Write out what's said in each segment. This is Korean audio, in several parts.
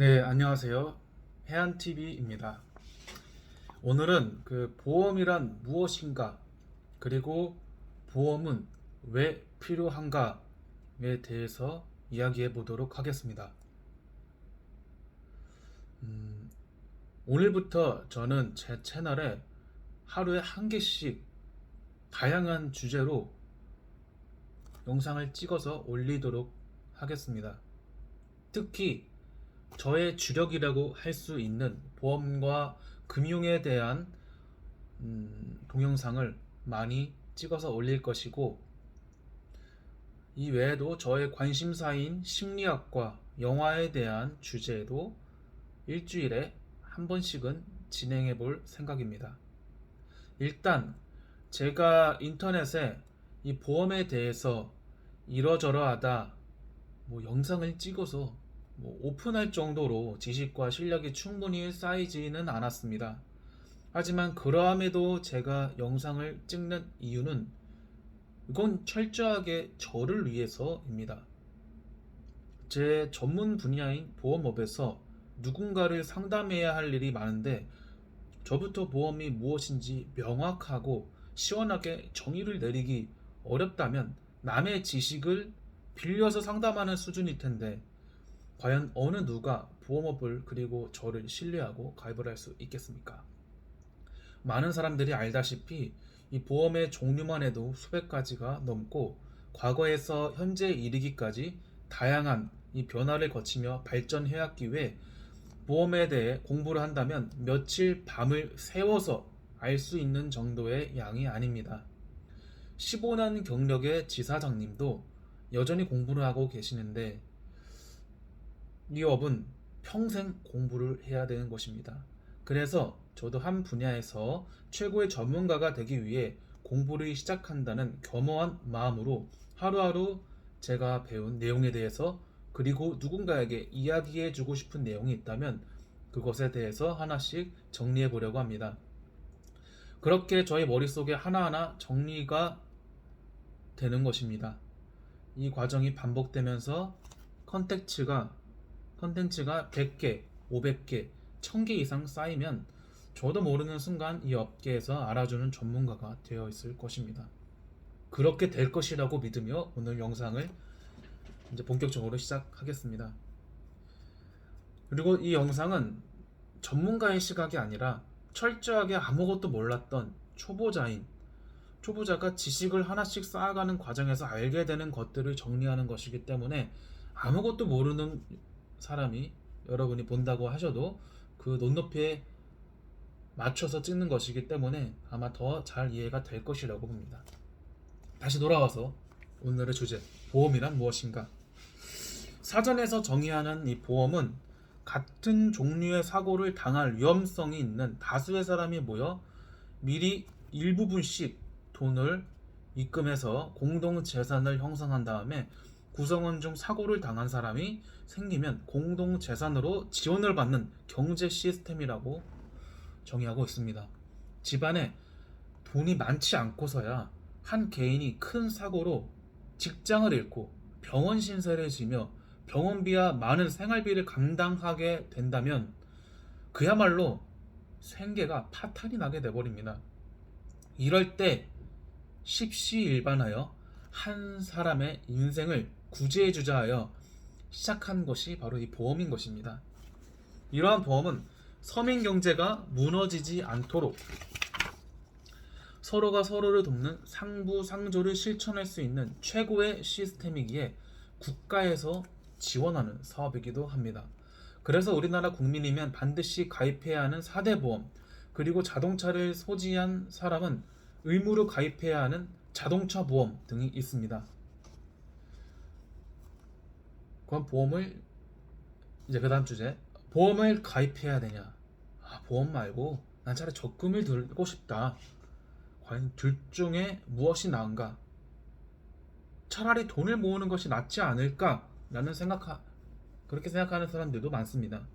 네, 안녕하세요. 해안TV입니다. 오늘은 보험이란 무엇인가, 그리고 보험은 왜 필요한가에 대해서 이야기해 보도록 하겠습니다. 음, 오늘부터 저는 제 채널에 하루에 한 개씩 다양한 주제로 영상을 찍어서 올리도록 하겠습니다. 특히 저의 주력이라고 할 수 있는 보험과 금융에 대한 동영상을 많이 찍어서 올릴 것이고, 이 외에도 저의 관심사인 심리학과 영화에 대한 주제도 일주일에 한 번씩은 진행해 볼 생각입니다. 일단 제가 인터넷에 이 보험에 대해서 이러저러하다 영상을 찍어서 오픈할 정도로 지식과 실력이 충분히 쌓이지는 않았습니다. 하지만 그러함에도 제가 영상을 찍는 이유는 이건 철저하게 저를 위해서입니다. 제 전문 분야인 보험업에서 누군가를 상담해야 할 일이 많은데, 저부터 보험이 무엇인지 명확하고 시원하게 정의를 내리기 어렵다면 남의 지식을 빌려서 상담하는 수준일 텐데, 과연 어느 누가 보험업을 그리고 저를 신뢰하고 가입을 할 수 있겠습니까? 많은 사람들이 알다시피 이 보험의 종류만 해도 수백 가지가 넘고, 과거에서 현재에 이르기까지 다양한 이 변화를 거치며 발전해 왔기에 보험에 대해 공부를 한다면 며칠 밤을 새워서 알 수 있는 정도의 양이 아닙니다. 15년 경력의 지사장님도 여전히 공부를 하고 계시는데, 이 업은 평생 공부를 해야 되는 것입니다. 그래서 저도 한 분야에서 최고의 전문가가 되기 위해 공부를 시작한다는 겸허한 마음으로 하루하루 제가 배운 내용에 대해서, 그리고 누군가에게 이야기해 주고 싶은 내용이 있다면 그것에 대해서 하나씩 정리해 보려고 합니다. 그렇게 저희 머릿속에 하나하나 정리가 되는 것입니다. 이 과정이 반복되면서 컨텐츠가 컨텐츠가 100개, 500개, 1000개 이상 쌓이면 저도 모르는 순간 이 업계에서 알아주는 전문가가 되어 있을 것입니다. 그렇게 될 것이라고 믿으며 오늘 영상을 이제 본격적으로 시작하겠습니다. 그리고 이 영상은 전문가의 시각이 아니라 철저하게 아무것도 몰랐던 초보자가 지식을 하나씩 쌓아가는 과정에서 알게 되는 것들을 정리하는 것이기 때문에, 아무것도 모르는 사람이 여러분이 본다고 하셔도 그 눈높이에 맞춰서 찍는 것이기 때문에 아마 더 잘 이해가 될 것이라고 봅니다. 다시 돌아와서 오늘의 주제, 보험이란 무엇인가? 사전에서 정의하는 이 보험은 같은 종류의 사고를 당할 위험성이 있는 다수의 사람이 모여 미리 일부분씩 돈을 입금해서 공동 재산을 형성한 다음에 구성원 중 사고를 당한 사람이 생기면 공동 재산으로 지원을 받는 경제 시스템이라고 정의하고 있습니다. 집안에 돈이 많지 않고서야 한 개인이 큰 사고로 직장을 잃고 병원 신세를 지며 병원비와 많은 생활비를 감당하게 된다면 그야말로 생계가 파탄이 나게 돼버립니다. 이럴 때 십시일반하여 한 사람의 인생을 구제해주자 하여 시작한 것이 바로 이 보험인 것입니다. 이러한 보험은 서민 경제가 무너지지 않도록 서로가 서로를 돕는 상부상조를 실천할 수 있는 최고의 시스템이기에 국가에서 지원하는 사업이기도 합니다. 그래서 우리나라 국민이면 반드시 가입해야 하는 4대 보험, 그리고 자동차를 소지한 사람은 의무로 가입해야 하는 자동차 보험 등이 있습니다. 그럼 그 다음 주제, 보험을 가입해야 되냐? 보험 말고 난 차라리 적금을 들고 싶다. 과연 둘 중에 무엇이 나은가? 차라리 돈을 모으는 것이 낫지 않을까? 그렇게 생각하는 사람들도 많습니다.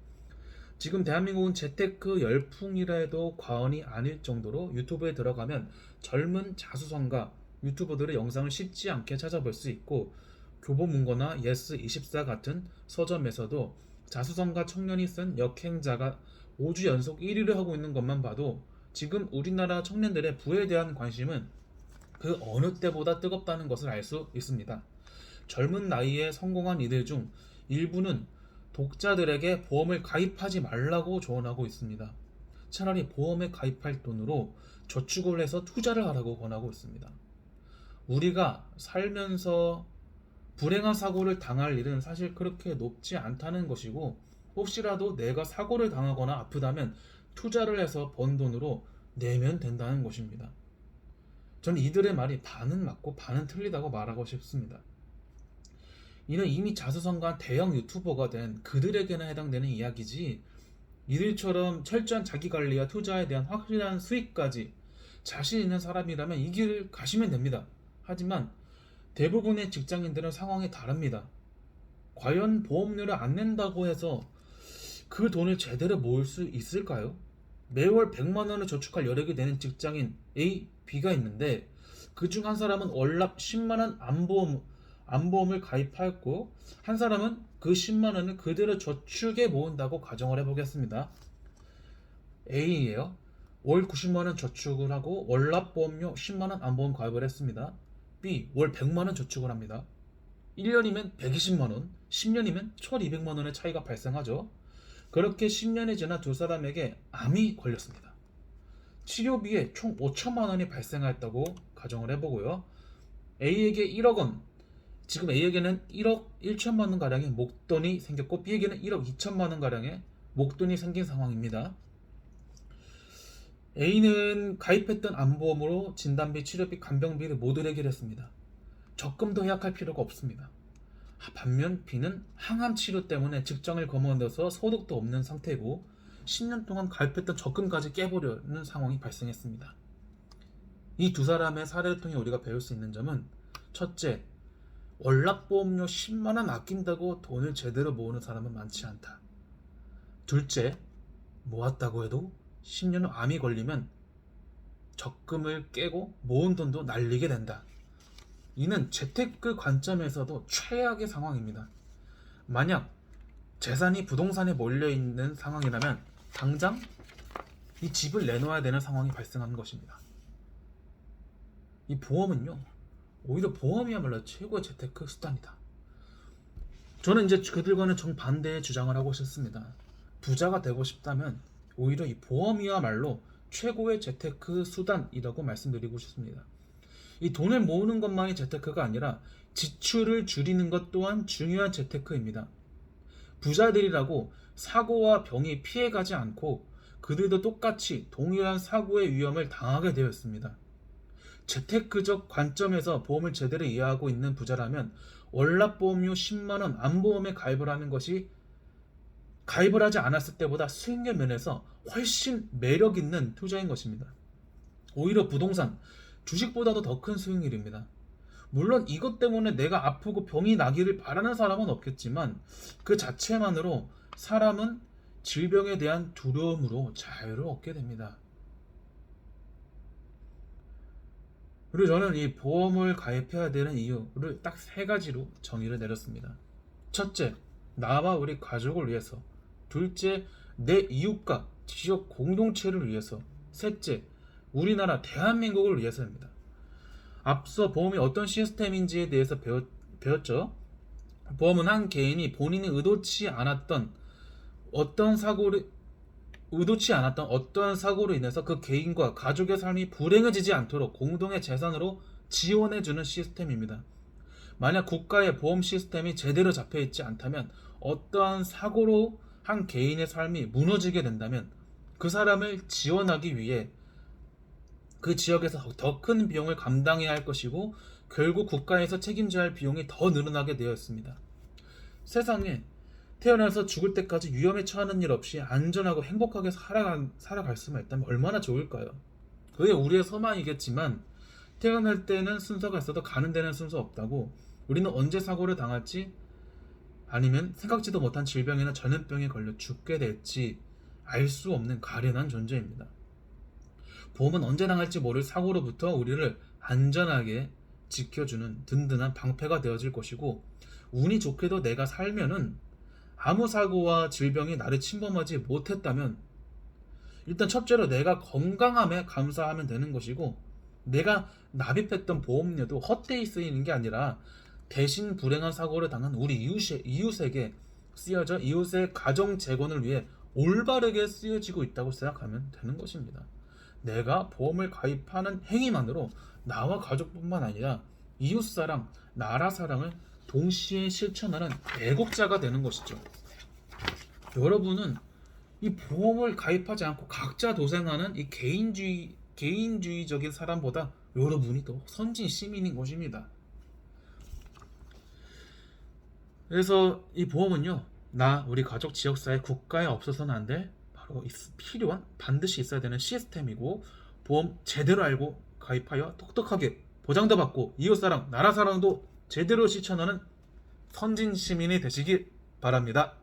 지금 대한민국은 재테크 열풍이라 해도 과언이 아닐 정도로 유튜브에 들어가면 젊은 자수성가 유튜버들의 영상을 쉽지 않게 찾아볼 수 있고, 교보문고나 예스24 같은 서점에서도 자수성가 청년이 쓴 역행자가 5주 연속 1위를 하고 있는 것만 봐도 지금 우리나라 청년들의 부에 대한 관심은 그 어느 때보다 뜨겁다는 것을 알 수 있습니다. 젊은 나이에 성공한 이들 중 일부는 독자들에게 보험을 가입하지 말라고 조언하고 있습니다. 차라리 보험에 가입할 돈으로 저축을 해서 투자를 하라고 권하고 있습니다. 우리가 살면서 불행한 사고를 당할 일은 사실 그렇게 높지 않다는 것이고, 혹시라도 내가 사고를 당하거나 아프다면 투자를 해서 번 돈으로 내면 된다는 것입니다. 저는 이들의 말이 반은 맞고 반은 틀리다고 말하고 싶습니다. 이는 이미 자수성가한 대형 유튜버가 된 그들에게나 해당되는 이야기지, 이들처럼 철저한 자기관리와 투자에 대한 확실한 수익까지 자신 있는 사람이라면 이 길을 가시면 됩니다. 하지만 대부분의 직장인들은 상황이 다릅니다. 과연 보험료를 안 낸다고 해서 그 돈을 제대로 모을 수 있을까요? 매월 100만 원을 저축할 여력이 되는 직장인 A, B가 있는데 그 중 한 사람은 월납 10만 원 안보험을 가입하였고, 한 사람은 그 10만 원을 그대로 저축에 모은다고 가정을 해보겠습니다. A예요. 월 90만 원 저축을 하고 월납 보험료 10만 원 안보험 가입을 했습니다. B, 월 100만 원 저축을 합니다. 1년이면 120만 원, 10년이면 1200만 원의 차이가 발생하죠. 그렇게 10년이 지나 두 사람에게 암이 걸렸습니다. 치료비에 총 5천만 원이 발생하였다고 가정을 해보고요. A에게 1억 원, 지금 A에게는 1억 1천만 원 가량의 목돈이 생겼고 B에게는 1억 2천만 원 가량의 목돈이 생긴 상황입니다. A는 가입했던 암보험으로 진단비, 치료비, 간병비를 모두 해결했습니다. 적금도 예약할 필요가 없습니다. 반면 B는 항암 치료 때문에 직장을 그만둬서 소득도 없는 상태고 10년 동안 가입했던 적금까지 깨보려는 상황이 발생했습니다. 이 두 사람의 사례를 통해 우리가 배울 수 있는 점은, 첫째, 월납보험료 10만 원 아낀다고 돈을 제대로 모으는 사람은 많지 않다. 둘째, 모았다고 해도 10년 후 암이 걸리면 적금을 깨고 모은 돈도 날리게 된다. 이는 재테크 관점에서도 최악의 상황입니다. 만약 재산이 부동산에 몰려있는 상황이라면 당장 이 집을 내놓아야 되는 상황이 발생하는 것입니다. 이 보험은요, 오히려 보험이야말로 최고의 재테크 수단이다. 저는 이제 그들과는 정반대의 주장을 하고 싶습니다. 부자가 되고 싶다면 오히려 이 보험이야말로 최고의 재테크 수단이라고 말씀드리고 싶습니다. 이 돈을 모으는 것만이 재테크가 아니라 지출을 줄이는 것 또한 중요한 재테크입니다. 부자들이라고 사고와 병이 피해가지 않고 그들도 똑같이 동일한 사고의 위험을 당하게 되어 있습니다. 재테크적 관점에서 보험을 제대로 이해하고 있는 부자라면 월납보험료 10만원 암보험에 가입을 하는 것이 가입을 하지 않았을 때보다 수익률 면에서 훨씬 매력 있는 투자인 것입니다. 오히려 부동산, 주식보다도 더 큰 수익률입니다. 물론 이것 때문에 내가 아프고 병이 나기를 바라는 사람은 없겠지만 그 자체만으로 사람은 질병에 대한 두려움으로 자유를 얻게 됩니다. 그리고 저는 이 보험을 가입해야 되는 이유를 딱 세 가지로 정의를 내렸습니다. 첫째, 나와 우리 가족을 위해서. 둘째, 내 이웃과 지역 공동체를 위해서. 셋째, 우리나라 대한민국을 위해서입니다. 앞서 보험이 어떤 시스템인지에 대해서 배웠죠. 보험은 한 개인이 본인이 의도치 않았던 어떤 사고로 인해서 그 개인과 가족의 삶이 불행해지지 않도록 공동의 재산으로 지원해주는 시스템입니다. 만약 국가의 보험 시스템이 제대로 잡혀있지 않다면 어떠한 사고로 한 개인의 삶이 무너지게 된다면 그 사람을 지원하기 위해 그 지역에서 더 큰 비용을 감당해야 할 것이고 결국 국가에서 책임져야 할 비용이 더 늘어나게 되어 있습니다. 세상에 태어나서 죽을 때까지 위험에 처하는 일 없이 안전하고 행복하게 살아갈 수만 있다면 얼마나 좋을까요? 그게 우리의 소망이겠지만 태어날 때는 순서가 있어도 가는 데는 순서 없다고, 우리는 언제 사고를 당할지 아니면 생각지도 못한 질병이나 전염병에 걸려 죽게 될지 알 수 없는 가련한 존재입니다. 보험은 언제 당할지 모를 사고로부터 우리를 안전하게 지켜주는 든든한 방패가 되어질 것이고, 운이 좋게도 내가 살면은 아무 사고와 질병이 나를 침범하지 못했다면 일단 첫째로 내가 건강함에 감사하면 되는 것이고, 내가 납입했던 보험료도 헛되이 쓰이는 게 아니라 대신 불행한 사고를 당한 우리 이웃에게 쓰여져 이웃의 가정 재건을 위해 올바르게 쓰여지고 있다고 생각하면 되는 것입니다. 내가 보험을 가입하는 행위만으로 나와 가족뿐만 아니라 이웃사랑, 나라 사랑을 동시에 실천하는 애국자가 되는 것이죠. 여러분은 이 보험을 가입하지 않고 각자 도생하는 이 개인주의적인 사람보다 여러분이 더 선진 시민인 것입니다. 그래서 이 보험은요, 우리 가족, 지역사회, 국가에 없어서는 안 될 바로 필요한, 반드시 있어야 되는 시스템이고, 보험 제대로 알고 가입하여 똑똑하게 보장도 받고 이웃사랑, 나라 사랑도 제대로 실천하는 선진 시민이 되시길 바랍니다.